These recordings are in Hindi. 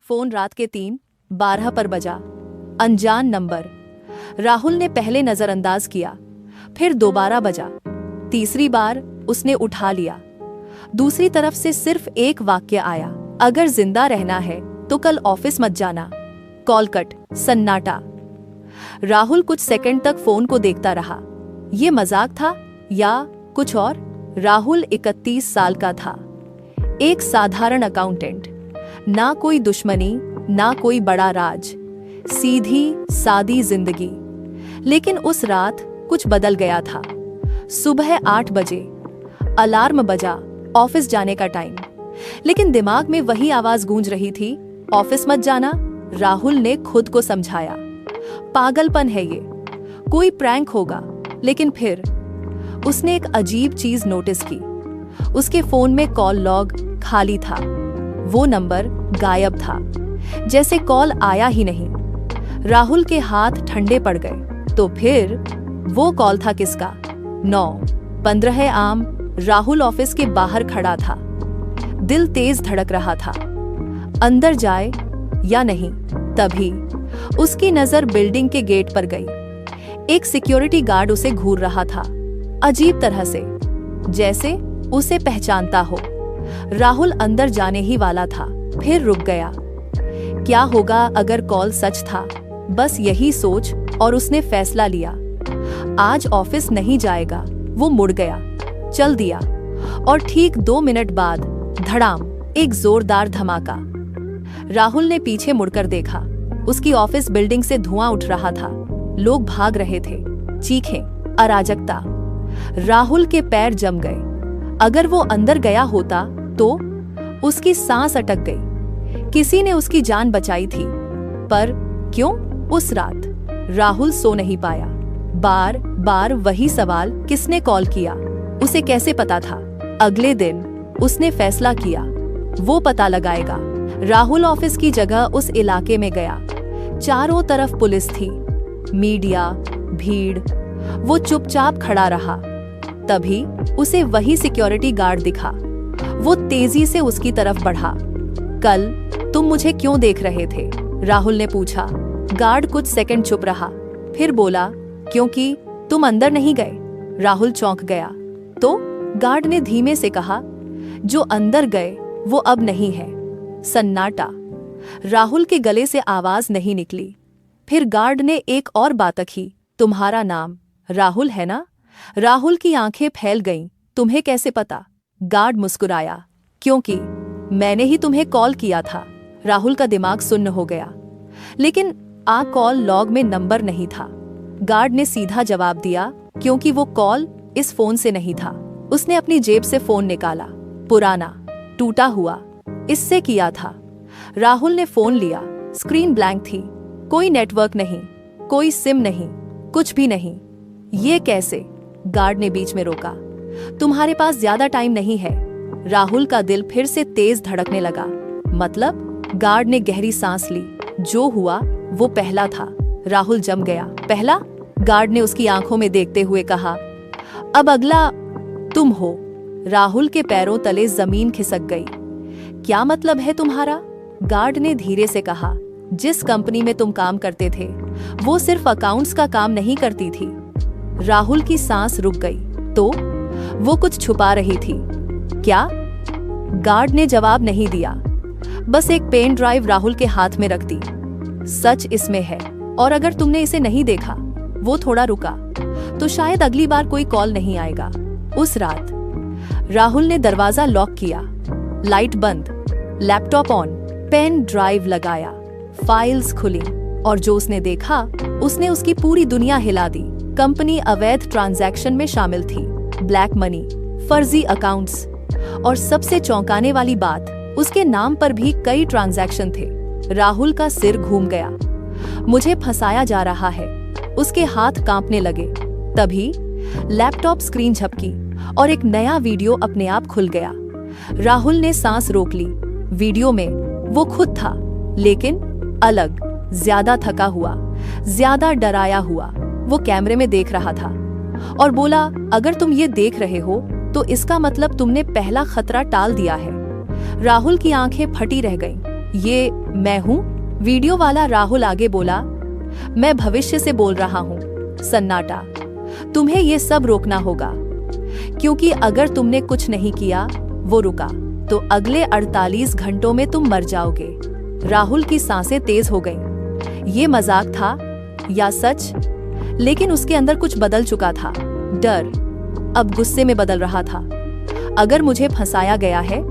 फोन रात के 3:12 पर बजा। अनजान नंबर। राहुल ने पहले नजरअंदाज किया, फिर दोबारा बजा। तीसरी बार उसने उठा लिया। दूसरी तरफ से सिर्फ एक वाक्य आया, अगर जिंदा रहना है तो कल ऑफिस मत जाना। Call cut. सन्नाटा। राहुल कुछ सेकंड तक फोन को देखता रहा। ये मजाक था या कुछ और? राहुल 31 साल का था, एक साधारण अकाउंटेंट। ना कोई दुश्मनी, ना कोई बड़ा राज, सीधी सादी जिंदगी। लेकिन उस रात कुछ बदल गया था। सुबह 8 बजे अलार्म बजा, ऑफिस जाने का टाइम। लेकिन दिमाग में वही आवाज गूंज रही थी, ऑफिस मत जाना। राहुल ने खुद को समझाया, पागलपन है ये, कोई प्रैंक होगा। लेकिन फिर उसने एक अजीब चीज नोटिस की। उसके फोन में कॉल लॉग खाली था। वो नंबर गायब था, जैसे कॉल आया ही नहीं। राहुल के हाथ ठंडे पड़ गए। तो फिर वो कॉल था किसका? 9:15 आम। राहुल ऑफिस के बाहर खड़ा था। दिल तेज धड़क रहा था, अंदर जाए या नहीं। तभी उसकी नजर बिल्डिंग के गेट पर गई। एक सिक्योरिटी गार्ड उसे घूर रहा था, अजीब तरह से, जैसे उसे पहचानता हो। राहुल अंदर जाने ही वाला था, फिर रुक गया। क्या होगा अगर कॉल सच था? बस यही सोच और उसने फैसला लिया, आज ऑफिस नहीं जाएगा। वो मुड़ गया, चल दिया। और ठीक 2 मिनट बाद धड़ाम, एक जोरदार धमाका। राहुल ने पीछे मुड़कर देखा। उसकी ऑफिस बिल्डिंग से धुआं उठ रहा था। लोग भाग रहे थे, चीखें, अराजकता। राहुल के पैर जम गए। अगर वो अंदर गया होता तो? उसकी सांस अटक गई। किसी ने उसकी जान बचाई थी, पर क्यों? उस रात राहुल सो नहीं पाया। बार बार वही सवाल, किसने कॉल किया? उसे कैसे पता था? अगले दिन उसने फैसला किया, वो पता लगाएगा। राहुल ऑफिस की जगह उस इलाके में गया। चारों तरफ पुलिस थी, मीडिया, भीड़। वो चुपचाप खड़ा रहा। तभी उसे वही सिक्योरिटी गार्ड दिखा। वो तेजी से उसकी तरफ बढ़ा। कल तुम मुझे क्यों देख रहे थे? राहुल ने पूछा। गार्ड कुछ सेकंड चुप रहा, फिर बोला, क्योंकि तुम अंदर नहीं गए। राहुल चौंक गया। तो? गार्ड ने धीमे से कहा, जो अंदर गए वो अब नहीं है। सन्नाटा। राहुल के गले से आवाज नहीं निकली। फिर गार्ड ने एक और बात की, तुम्हारा नाम राहुल है ना? राहुल की आंखें फैल गईं। तुम्हें कैसे पता? गार्ड मुस्कुराया, क्योंकि मैंने ही तुम्हें कॉल किया था। राहुल का दिमाग सुन्न हो गया। लेकिन कॉल लॉग में नंबर नहीं था। गार्ड ने सीधा जवाब दिया, क्योंकि वो कॉल इस फोन से नहीं था। उसने अपनी जेब से फोन निकाला, पुराना, टूटा हुआ, इससे किया था। राहुल ने फोन लिया। स्क्रीन ब्लैंक थी, कोई नेटवर्क नहीं, कोई सिम नहीं, कुछ भी नहीं। ये कैसे? गार्ड ने बीच में रोका। तुम्हारे पास ज्यादा टाइम नहीं है। राहुल का दिल फिर से तेज धड़कने लगा। मतलब? गार्ड ने गहरी सांस ली। जो हुआ वो पहला था। राहुल जम गया। पहला? गार्ड ने उसकी आंखों में देखते हुए कहा। अब अगला तुम हो। राहुल के पैरों तले जमीन खिसक गई। क्या मतलब है तुम्हारा? गार्ड ने धीरे से कहा, जिस कंपनी में तुम काम करते थे वो सिर्फ अकाउंट्स का काम नहीं करती थी। राहुल की सांस रुक गई। तो? वो कुछ छुपा रही थी। क्या? गार्ड ने जवाब नहीं दिया, बस एक पेन ड्राइव राहुल के हाथ में रख दी। सच इसमें है, और अगर तुमने इसे नहीं देखा, वो थोड़ा रुका, तो शायद अगली बार कोई कॉल नहीं आएगा। उस रात राहुल ने दरवाजा लॉक किया, लाइट बंद, लैपटॉप ऑन, पेन ड्राइव लगाया, फाइल्स खुली, और जो उसने देखा उसने उसकी पूरी दुनिया हिला दी। कंपनी अवैध ट्रांजैक्शन में शामिल थी, ब्लैक मनी, फर्जी अकाउंट्स, और सबसे चौंकाने वाली बात, उसके नाम पर भी कई ट्रांजैक्शन थे। राहुल का सिर घूम गया। मुझे फंसाया जा रहा है। उसके हाथ कांपने लगे। तभी लैपटॉप स्क्रीन झपकी और एक नया वीडियो अपने आप खुल गया। राहुल ने सांस रोक ली। वीडियो में वो खुद था, लेकिन अलग, ज्यादा थका हुआ, ज्यादा डराया हुआ। वो कैमरे में देख रहा था और बोला, अगर तुम ये देख रहे हो तो इसका मतलब तुमने पहला खतरा टाल दिया है। राहुल की आंखें फटी रह गईं। ये मैं हूँ, वीडियो वाला राहुल आगे बोला। मैं भविष्य से बोल रहा हूँ। सन्नाटा। तुम्हें ये सब रोकना होगा, क्योंकि अगर तुमने कुछ नहीं किया, वो रुका, तो अगले 48 घंटों में तुम मर जाओगे। राहुल की सांसें तेज हो गईं। ये मजाक था या सच? लेकिन उसके अंदर कुछ बदल चुका था। डर अब गुस्से में बदल रहा था। अगर मुझे फंसाया गया है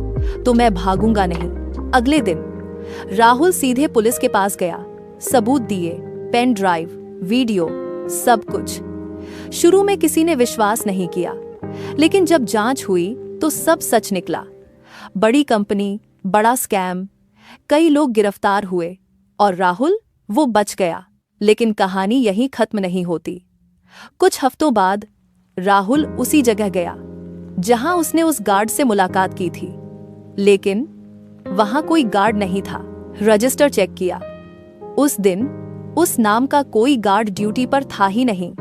तो मैं भागूंगा नहीं। अगले दिन राहुल सीधे पुलिस के पास गया। सबूत दिए, पेन ड्राइव, वीडियो, सब कुछ। शुरू में किसी ने विश्वास नहीं किया, लेकिन जब जांच हुई तो सब सच निकला। बड़ी कंपनी, बड़ा स्कैम, कई लोग गिरफ्तार हुए और राहुल, वो बच गया। लेकिन कहानी यहीं खत्म नहीं होती। कुछ हफ्तों बाद राहुल उसी जगह गया जहां उसने उस गार्ड से मुलाकात की थी, लेकिन वहां कोई गार्ड नहीं था। रजिस्टर चेक किया, उस दिन उस नाम का कोई गार्ड ड्यूटी पर था ही नहीं।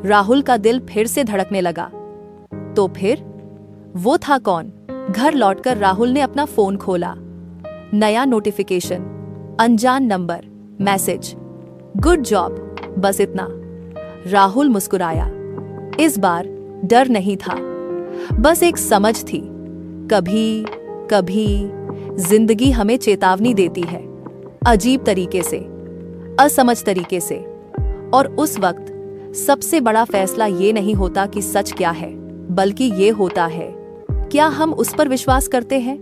राहुल का दिल फिर से धड़कने लगा। तो फिर वो था कौन? घर लौटकर राहुल ने अपना फोन खोला। नया नोटिफिकेशन, अनजान नंबर, मैसेज, गुड जॉब, बस इतना। राहुल मुस्कुराया। इस बार डर नहीं था, बस एक समझ थी। कभी कभी जिंदगी हमें चेतावनी देती है, अजीब तरीके से, असमझ तरीके से। और उस वक्त सबसे बड़ा फैसला ये नहीं होता कि सच क्या है, बल्कि ये होता है क्या हम उस पर विश्वास करते हैं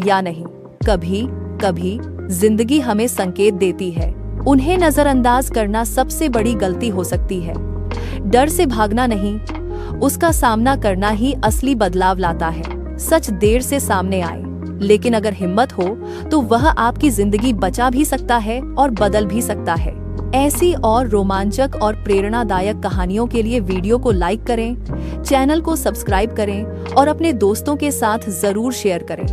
या नहीं। कभी कभी जिंदगी हमें संकेत देती है, उन्हें नजरअंदाज करना सबसे बड़ी गलती हो सकती है। डर से भागना नहीं, उसका सामना करना ही असली बदलाव लाता है। सच देर से सामने आए, लेकिन अगर हिम्मत हो तो वह आपकी जिंदगी बचा भी सकता है और बदल भी सकता है। ऐसी और रोमांचक और प्रेरणादायक कहानियों के लिए वीडियो को लाइक करें, चैनल को सब्सक्राइब करें और अपने दोस्तों के साथ जरूर शेयर करें।